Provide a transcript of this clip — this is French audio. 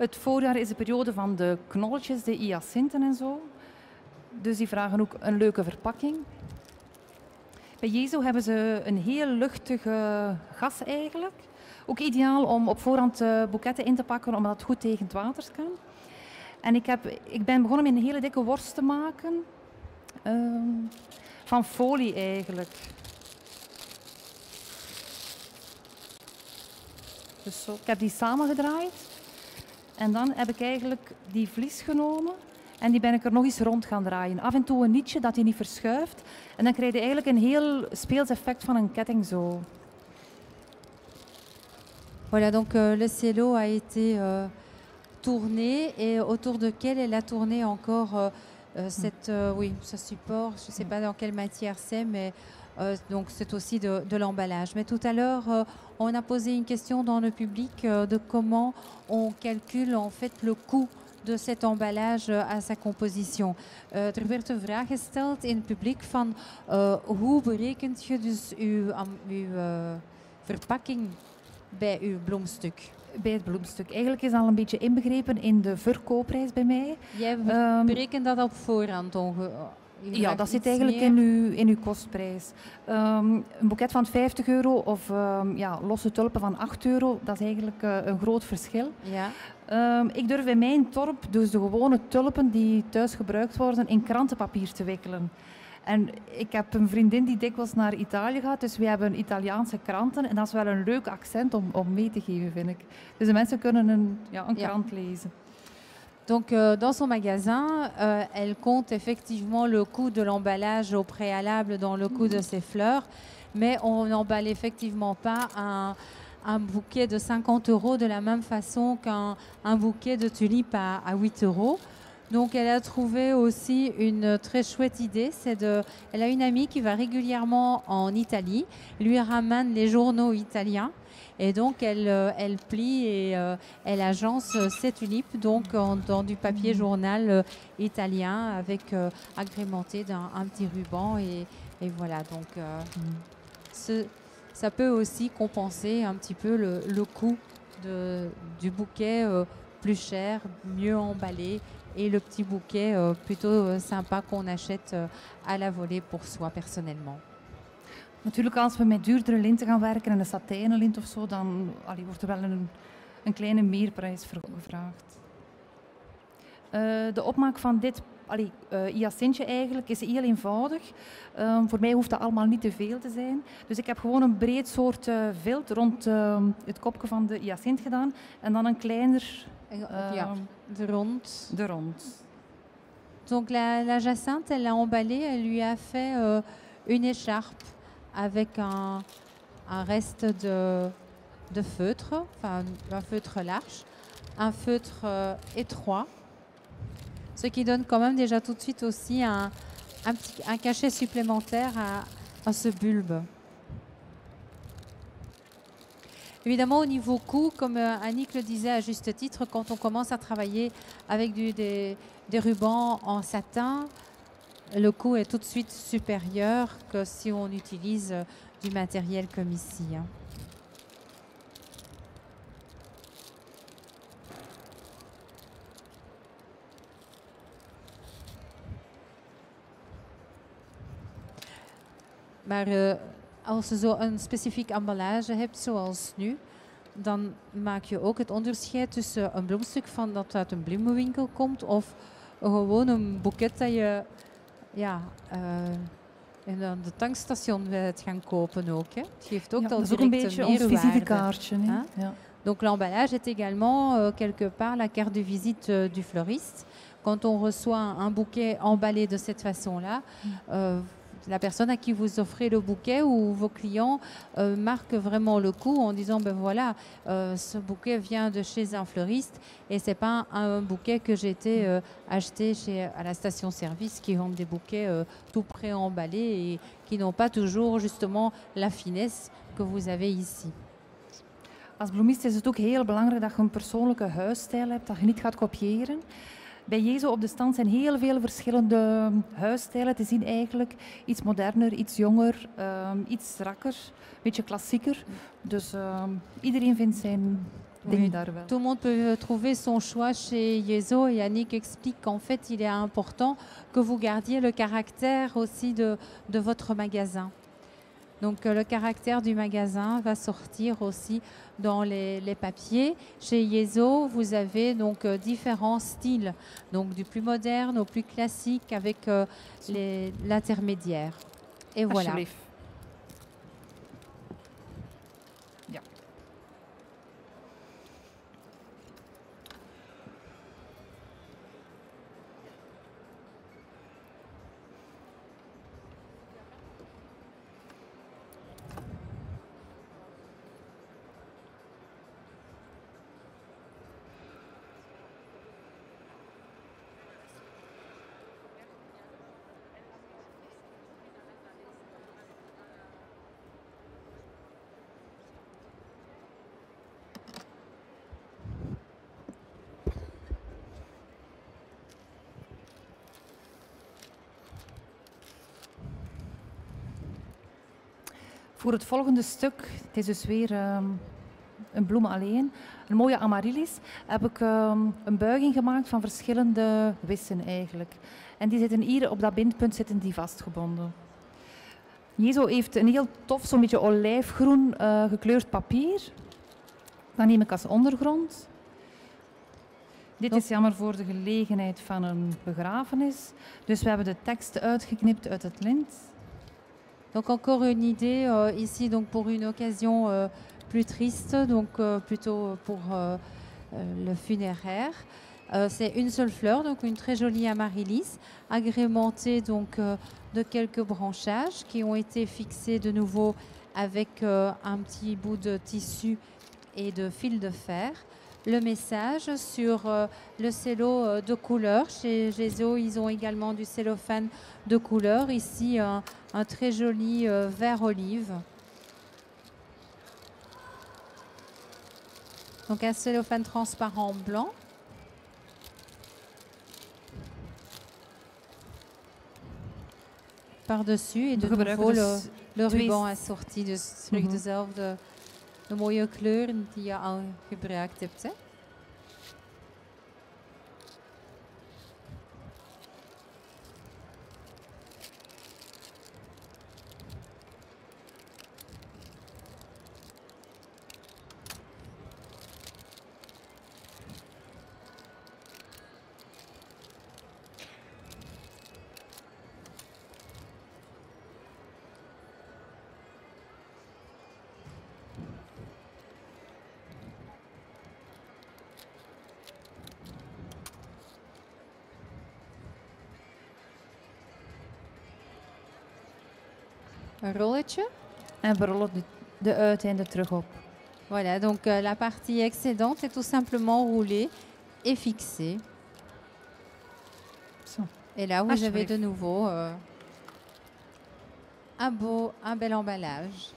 Het voorjaar is de periode van de knolletjes, de hyacinten en zo. Dus die vragen ook een leuke verpakking. Bij Jezo hebben ze een heel luchtige gas eigenlijk. Ook ideaal om op voorhand boeketten in te pakken, omdat het goed tegen het water kan. En ik ben begonnen met een hele dikke worst te maken. Van folie eigenlijk. Dus zo. Ik heb die samengedraaid. En dan heb ik eigenlijk die vlies genomen. En die ben ik er nog eens rond gaan draaien. Af en toe een nietje dat hij niet verschuift. En dan krijg je eigenlijk een heel speels effect van een ketting zo. Voilà, donc le cello a été tourné et autour de quel elle a tourné encore oui, ce support. Je ne sais pas dans quelle matière c'est, mais donc c'est aussi de l'emballage. Mais tout à l'heure, on a posé une question dans le public de comment on calcule en fait le coût de cet emballage à sa composition. Er werd een vraag gesteld in het publiek van hoe berekent je dus uw verpakking bij uw bloemstuk? Bij het bloemstuk. Eigenlijk is dat al een beetje inbegrepen in de verkoopprijs bij mij. Jij berekent dat op voorhand ongeveer? Ja, dat zit eigenlijk in uw kostprijs. Een boeket van 50 euro of losse tulpen van 8 euro, dat is eigenlijk een groot verschil. Ja. Ik durf in mijn dorp dus de gewone tulpen die thuis gebruikt worden in krantenpapier te wikkelen. En ik heb een vriendin die dikwijls naar Italië gaat, dus we hebben Italiaanse kranten. En dat is wel een leuk accent om mee te geven, vind ik. Dus de mensen kunnen een krant lezen. Donc dans son magasin, elle compte effectivement le coût de l'emballage au préalable dans le coût de ses fleurs, mais on n'emballe effectivement pas un bouquet de 50 € de la même façon qu'un bouquet de tulipes à 8 €. Donc elle a trouvé aussi une très chouette idée, elle a une amie qui va régulièrement en Italie, lui ramène les journaux italiens. Et donc, elle plie et elle agence ses tulipes donc, dans du papier journal italien avec agrémenté d'un petit ruban. Et voilà, donc ça peut aussi compenser un petit peu le coût du bouquet plus cher, mieux emballé et le petit bouquet plutôt sympa qu'on achète à la volée pour soi personnellement. Natuurlijk, als we met duurdere linten gaan werken en een satijnen lint of zo, dan wordt er wel een kleine meerprijs voor gevraagd. De opmaak van dit hyacintje eigenlijk is heel eenvoudig. Voor mij hoeft dat allemaal niet te veel te zijn. Dus ik heb gewoon een breed soort vilt rond het kopje van de hyacint gedaan en dan een kleiner... de rond. De rond. Donc la jacinthe, elle l'a emballé, elle lui a fait une écharpe avec un reste de feutre, enfin un feutre large, un feutre étroit, ce qui donne quand même déjà tout de suite aussi un cachet supplémentaire à ce bulbe. Évidemment, au niveau coût, comme Annick le disait à juste titre, quand on commence à travailler avec des rubans en satin, le coût est tout de suite supérieur que si on utilise du matériel comme ici. Maar als je zo een specifiek emballage hebt, zoals nu, dan maak je ook het onderscheid tussen een bloemstuk van dat uit een bloemenwinkel komt of gewoon een boeket dat je in de tankstation wilt gaan kopen ook. Hè. Het geeft ook dat is ook een beetje ons visitekaartje. Ja. Donc l'emballage est également quelque part la carte de visite du fleuriste. Quand on reçoit un bouquet emballé de cette façon-là, la personne à qui vous offrez le bouquet ou vos clients marquent vraiment le coup en disant ben voilà, ce bouquet vient de chez un fleuriste et c'est pas un bouquet que j'ai été acheté à la station-service qui vendent des bouquets tout pré-emballés et qui n'ont pas toujours justement la finesse que vous avez ici. Als bloemist is het ook heel belangrijk dat je een persoonlijke huisstijl hebt, dat je niet gaat kopiëren. Bij Jezo op de stand zijn heel veel verschillende huisstijlen te zien eigenlijk. Iets moderner, iets jonger, iets strakker, een beetje klassieker. Dus iedereen vindt denk Oui, daar wel. tout le monde peut trouver son choix chez Yezo et Yannick explique qu'en fait, il est important que vous gardiez le caractère aussi de votre magasin. Donc, le caractère du magasin va sortir aussi dans les papiers. Chez Yezo, vous avez donc différents styles, donc du plus moderne au plus classique avec l'intermédiaire. Et voilà. Alsjeblieft. Ja. Voor het volgende stuk, het is dus weer een bloem alleen, een mooie amaryllis, heb ik een buiging gemaakt van verschillende wissen eigenlijk. En die zitten hier, op dat bindpunt zitten die vastgebonden. Yezo heeft een heel tof, zo'n beetje olijfgroen gekleurd papier. Dat neem ik als ondergrond. Dit is jammer voor de gelegenheid van een begrafenis. Dus we hebben de tekst uitgeknipt uit het lint. Donc encore une idée ici donc pour une occasion plus triste, donc plutôt pour le funéraire. C'est une seule fleur, donc une très jolie amaryllis, agrémentée donc de quelques branchages qui ont été fixés de nouveau avec un petit bout de tissu et de fil de fer. Le message sur le cello de couleur. Chez Yezo, ils ont également du cellophane de couleur. Ici, un très joli vert olive. Donc un cellophane transparent blanc. Par-dessus et de nouveau le ruban assorti. Dus terug dezelfde de mooie kleuren die je al gebruikt hebt. Hè? Un rolletje. En we rollen de uiteinden terug op. Voilà, donc la partie excédente est tout simplement roulée et fixée. Zo. Et là, vous avez de nouveau un bel emballage.